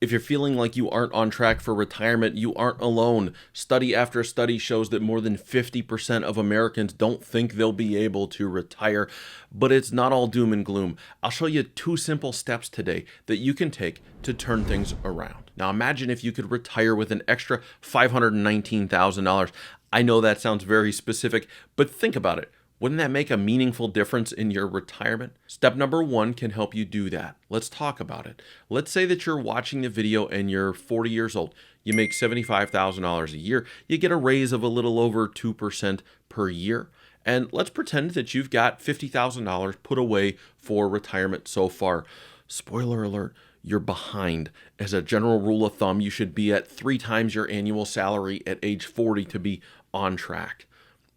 If you're feeling like you aren't on track for retirement, you aren't alone. Study after study shows that more than 50% of Americans don't think they'll be able to retire, but it's not all doom and gloom. I'll show you 2 simple steps today that you can take to turn things around. Now imagine if you could retire with an extra $519,000. I know that sounds very specific, but think about it. Wouldn't that make a meaningful difference in your retirement? Step number 1 can help you do that. Let's talk about it. Let's say that you're watching the video and you're 40 years old. You make $75,000 a year. You get a raise of a little over 2% per year. And let's pretend that you've got $50,000 put away for retirement so far. Spoiler alert, you're behind. As a general rule of thumb, you should be at 3 times your annual salary at age 40 to be on track.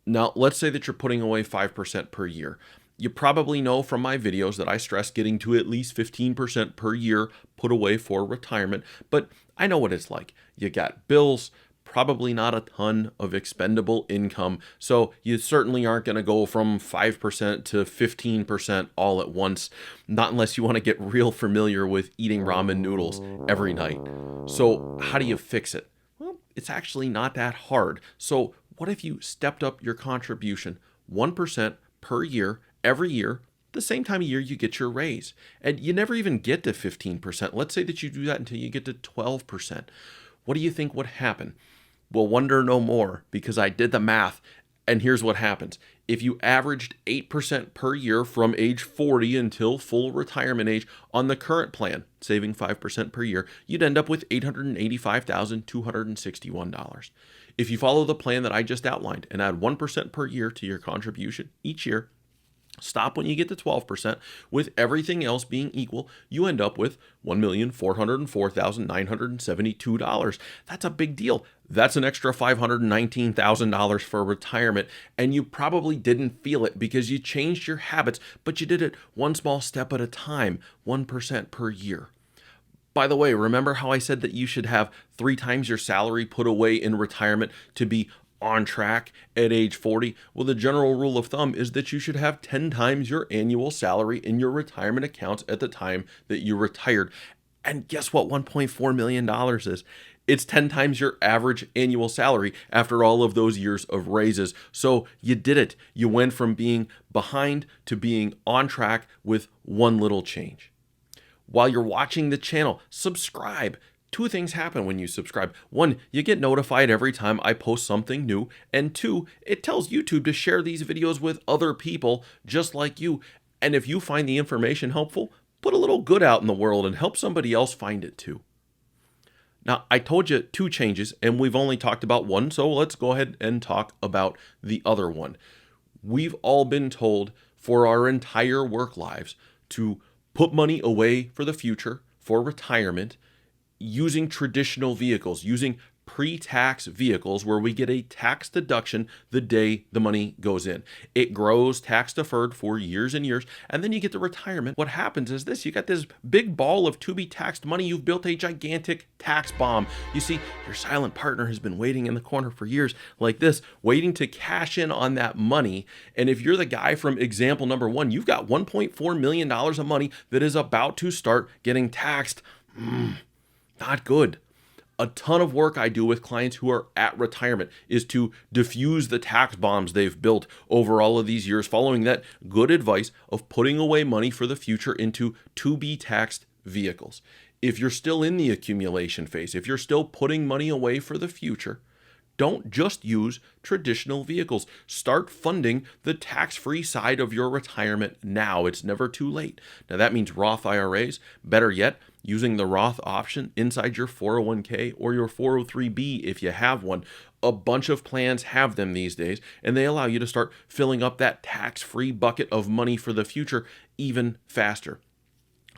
Now, let's say that you're putting away 5% per year. You probably know from my videos that I stress getting to at least 15% per year put away for retirement, but I know what it's like. You got bills, probably not a ton of expendable income, so you certainly aren't going to go from 5% to 15% all at once, not unless you want to get real familiar with eating ramen noodles every night. So how do you fix it? Well, it's actually not that hard. So what if you stepped up your contribution 1% per year, every year, the same time of year you get your raise? And you never even get to 15%. Let's say that you do that until you get to 12%. What do you think would happen? Well, wonder no more, because I did the math, and here's what happens. If you averaged 8% per year from age 40 until full retirement age on the current plan, saving 5% per year, you'd end up with $885,261. If you follow the plan that I just outlined and add 1% per year to your contribution each year, stop when you get to 12%, with everything else being equal, you end up with $1,404,972. That's a big deal. That's an extra $519,000 for retirement, and you probably didn't feel it because you changed your habits, but you did it one small step at a time, 1% per year. By the way, remember how I said that you should have 3 times your salary put away in retirement to be on track at age 40? Well, the general rule of thumb is that you should have 10 times your annual salary in your retirement accounts at the time that you retired. And guess what $1.4 million is? It's 10 times your average annual salary after all of those years of raises. So you did it. You went from being behind to being on track with one little change. While you're watching the channel, subscribe. 2 things happen when you subscribe. 1, you get notified every time I post something new. And 2, it tells YouTube to share these videos with other people just like you. And if you find the information helpful, put a little good out in the world and help somebody else find it too. Now, I told you 2 changes, and we've only talked about 1, so let's go ahead and talk about the other one. We've all been told for our entire work lives to put money away for the future, for retirement, using traditional vehicles, using pre-tax vehicles where we get a tax deduction the day the money goes in. It grows tax deferred for years and years, and then you get to retirement. What happens is this: you got this big ball of to be taxed money. You've built a gigantic tax bomb. You see, your silent partner has been waiting in the corner for years like this, waiting to cash in on that money. And if you're the guy from example number 1, you've got $1.4 million of money that is about to start getting taxed. Not good. A ton of work I do with clients who are at retirement is to diffuse the tax bombs they've built over all of these years, following that good advice of putting away money for the future into to be taxed vehicles. If you're still in the accumulation phase, if you're still putting money away for the future, don't just use traditional vehicles. Start funding the tax-free side of your retirement now. It's never too late. Now that means Roth IRAs, better yet, using the Roth option inside your 401k or your 403b if you have one. A bunch of plans have them these days, and they allow you to start filling up that tax-free bucket of money for the future even faster.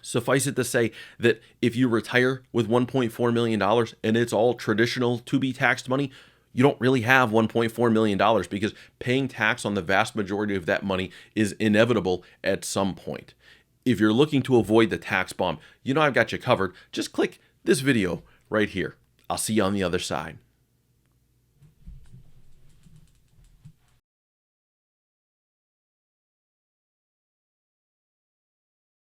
Suffice it to say that if you retire with $1.4 million and it's all traditional to be taxed money, you don't really have $1.4 million because paying tax on the vast majority of that money is inevitable at some point. If you're looking to avoid the tax bomb, you know I've got you covered. Just click this video right here. I'll see you on the other side.